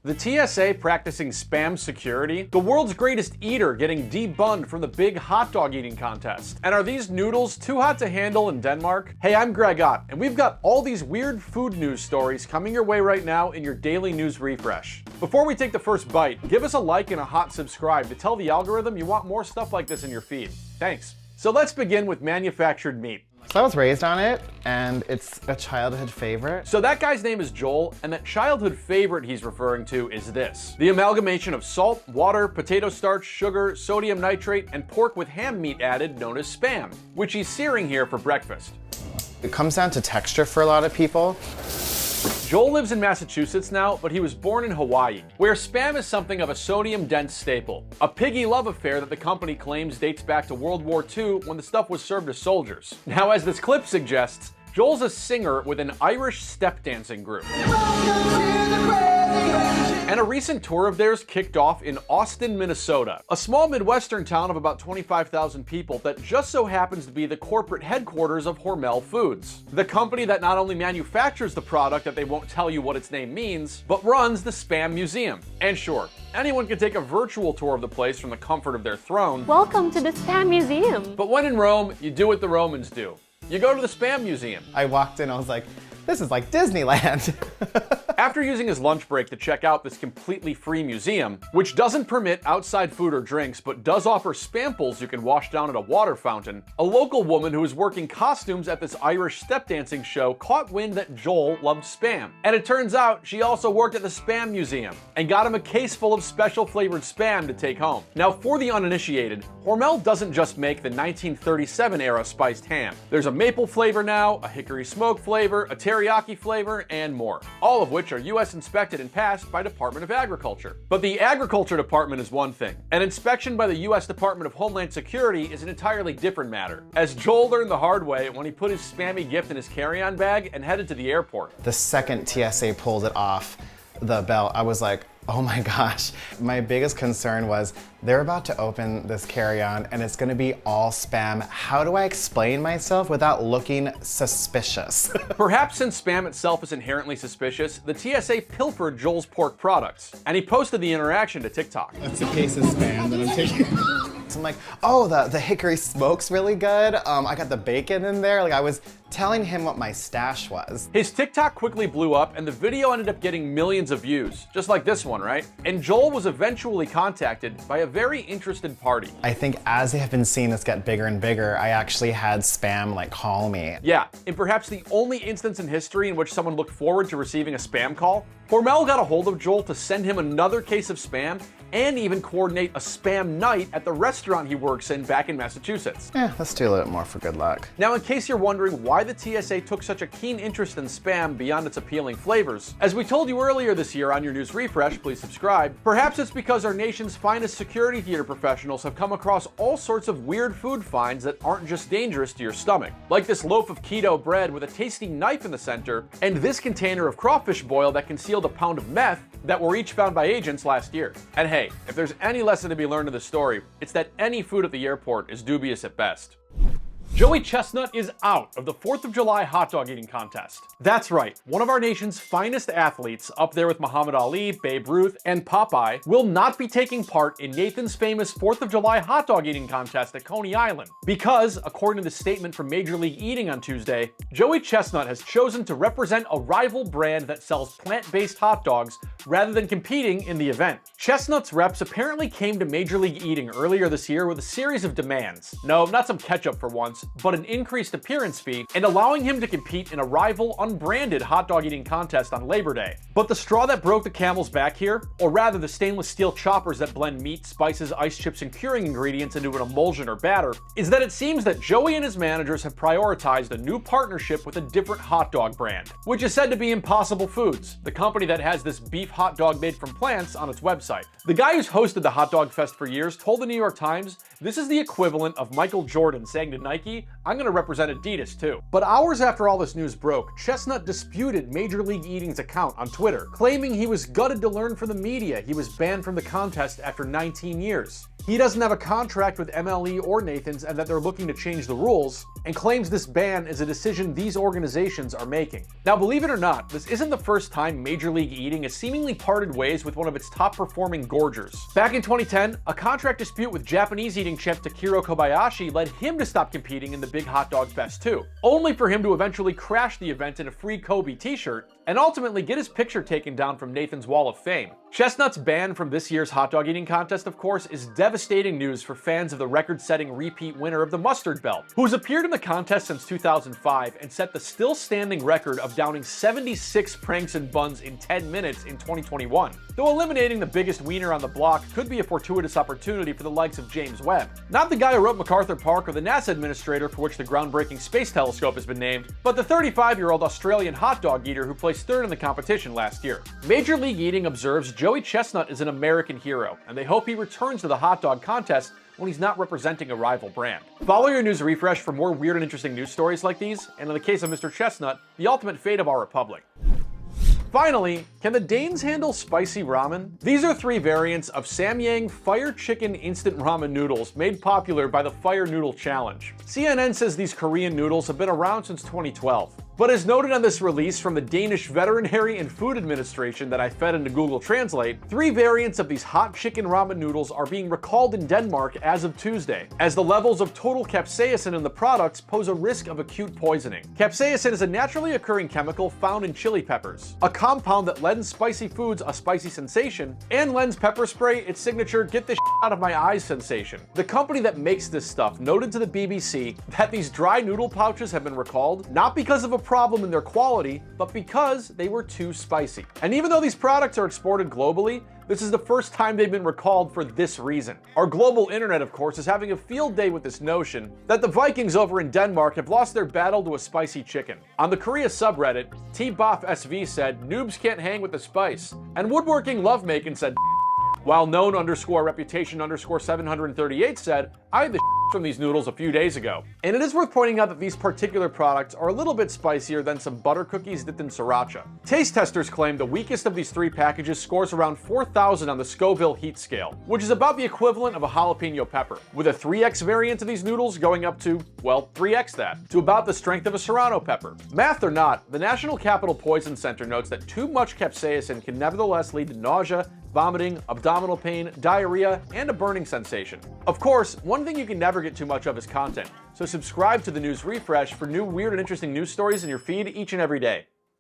The TSA practicing spam security? The world's greatest eater getting debunked from the big hot dog eating contest? And are these noodles too hot to handle in Denmark? Hey, I'm Greg Ott, and we've got all these weird food news stories coming your way right now in your daily news refresh. Before we take the first bite, give us a like and a hot subscribe to tell the algorithm you want more stuff like this in your feed. Thanks. So let's begin with manufactured meat. So I was raised on it, and it's a childhood favorite. So that guy's name is Joel, and that childhood favorite he's referring to is this. The amalgamation of salt, water, potato starch, sugar, sodium nitrate, and pork with ham meat added known as Spam, which he's searing here for breakfast. It comes down to texture for a lot of people. Joel lives in Massachusetts now, but he was born in Hawaii, where Spam is something of a sodium-dense staple. A piggy love affair that the company claims dates back to World War II when the stuff was served to soldiers. Now, as this clip suggests, Joel's a singer with an Irish step dancing group. And a recent tour of theirs kicked off in Austin, Minnesota, a small Midwestern town of about 25,000 people that just so happens to be the corporate headquarters of Hormel Foods, the company that not only manufactures the product that they won't tell you what its name means, but runs the Spam Museum. And sure, anyone can take a virtual tour of the place from the comfort of their throne. Welcome to the Spam Museum. But when in Rome, you do what the Romans do. You go to the Spam Museum. I walked in, I was like, this is like Disneyland. After using his lunch break to check out this completely free museum, which doesn't permit outside food or drinks but does offer spamples you can wash down at a water fountain, a local woman who was working costumes at this Irish step dancing show caught wind that Joel loved Spam. And it turns out she also worked at the Spam Museum and got him a case full of special flavored Spam to take home. Now, for the uninitiated, Hormel doesn't just make the 1937 era spiced ham. There's a maple flavor now, a hickory smoke flavor, a teriyaki flavor, and more, all of which are US inspected and passed by Department of Agriculture. But the Agriculture Department is one thing. An inspection by the US Department of Homeland Security is an entirely different matter, as Joel learned the hard way when he put his spammy gift in his carry-on bag and headed to the airport. The second TSA pulled it off the belt, I was like, oh my gosh. My biggest concern was they're about to open this carry-on and it's gonna be all Spam. How do I explain myself without looking suspicious? Perhaps since Spam itself is inherently suspicious, the TSA pilfered Joel's pork products, and he posted the interaction to TikTok. That's a case of Spam that I'm taking. So I'm like, oh, the hickory smoke's really good. I got the bacon in there. Like, I was telling him what my stash was. His TikTok quickly blew up and the video ended up getting millions of views, just like this one, right? And Joel was eventually contacted by a very interested party. I think as they have been seeing this get bigger and bigger, I actually had Spam like call me. Yeah, in perhaps the only instance in history in which someone looked forward to receiving a Spam call, Hormel got a hold of Joel to send him another case of Spam and even coordinate a Spam night at the restaurant he works in back in Massachusetts. Let's do a little more for good luck. Now, in case you're wondering why the TSA took such a keen interest in Spam beyond its appealing flavors, as we told you earlier this year on your news refresh, please subscribe, perhaps it's because our nation's finest security theater professionals have come across all sorts of weird food finds that aren't just dangerous to your stomach, like this loaf of keto bread with a tasty knife in the center, and this container of crawfish boil that concealed a pound of meth that were each found by agents last year. And hey, if there's any lesson to be learned in the story, it's that any food at the airport is dubious at best. Joey Chestnut is out of the 4th of July hot dog eating contest. That's right, one of our nation's finest athletes, up there with Muhammad Ali, Babe Ruth, and Popeye, will not be taking part in Nathan's famous 4th of July hot dog eating contest at Coney Island. Because, according to the statement from Major League Eating on Tuesday, Joey Chestnut has chosen to represent a rival brand that sells plant-based hot dogs rather than competing in the event. Chestnut's reps apparently came to Major League Eating earlier this year with a series of demands. No, not some ketchup for once, but an increased appearance fee and allowing him to compete in a rival unbranded hot dog eating contest on Labor Day. But the straw that broke the camel's back here, or rather the stainless steel choppers that blend meat, spices, ice chips, and curing ingredients into an emulsion or batter, is that it seems that Joey and his managers have prioritized a new partnership with a different hot dog brand, which is said to be Impossible Foods, the company that has this beef hot dog made from plants on its website. The guy who's hosted the Hot Dog Fest for years told the New York Times this is the equivalent of Michael Jordan saying to Nike, I'm gonna represent Adidas too. But hours after all this news broke, Chestnut disputed Major League Eating's account on Twitter, claiming he was gutted to learn from the media he was banned from the contest after 19 years. He doesn't have a contract with MLE or Nathan's and that they're looking to change the rules, and claims this ban is a decision these organizations are making. Now, believe it or not, this isn't the first time Major League Eating has seemingly parted ways with one of its top-performing gorgers. Back in 2010, a contract dispute with Japanese eating champ Takiro Kobayashi led him to stop competing in the Big Hot Dog Fest 2, only for him to eventually crash the event in a free Kobe t-shirt and ultimately get his picture taken down from Nathan's Wall of Fame. Chestnut's ban from this year's hot dog eating contest, of course, is devastating news for fans of the record-setting repeat winner of the mustard belt, who's appeared in the contest since 2005 and set the still-standing record of downing 76 pranks and buns in 10 minutes in 2021. Though eliminating the biggest wiener on the block could be a fortuitous opportunity for the likes of James Webb. Not the guy who wrote MacArthur Park or the NASA administrator for which the groundbreaking space telescope has been named, but the 35-year-old Australian hot dog eater who placed third in the competition last year. Major League Eating observes Joey Chestnut is an American hero, and they hope he returns to the hot dog contest when he's not representing a rival brand. Follow your news refresh for more weird and interesting news stories like these, and in the case of Mr. Chestnut, the ultimate fate of our republic. Finally, can the Danes handle spicy ramen? These are 3 variants of Samyang Fire Chicken Instant Ramen Noodles made popular by the Fire Noodle Challenge. CNN says these Korean noodles have been around since 2012. But as noted on this release from the Danish Veterinary and Food Administration that I fed into Google Translate, 3 variants of these hot chicken ramen noodles are being recalled in Denmark as of Tuesday, as the levels of total capsaicin in the products pose a risk of acute poisoning. Capsaicin is a naturally occurring chemical found in chili peppers, a compound that lends spicy foods a spicy sensation, and lends pepper spray its signature get the out of my eyes sensation. The company that makes this stuff noted to the BBC that these dry noodle pouches have been recalled, not because of a problem in their quality, but because they were too spicy. And even though these products are exported globally, this is the first time they've been recalled for this reason. Our global internet, of course, is having a field day with this notion that the Vikings over in Denmark have lost their battle to a spicy chicken. On the Korea subreddit, TBoffSV said, "Noobs can't hang with the spice." And Woodworking Lovemaking said, while known_reputation_738 said, "I had the from these noodles a few days ago." And it is worth pointing out that these particular products are a little bit spicier than some butter cookies dipped in sriracha. Taste testers claim the weakest of these 3 packages scores around 4,000 on the Scoville heat scale, which is about the equivalent of a jalapeno pepper, with a 3x variant of these noodles going up to, well, 3x that, to about the strength of a serrano pepper. Math or not, the National Capital Poison Center notes that too much capsaicin can nevertheless lead to nausea, vomiting, abdominal pain, diarrhea, and a burning sensation. Of course, one thing you can never get too much of is content, so subscribe to the News Refresh for new weird and interesting news stories in your feed each and every day.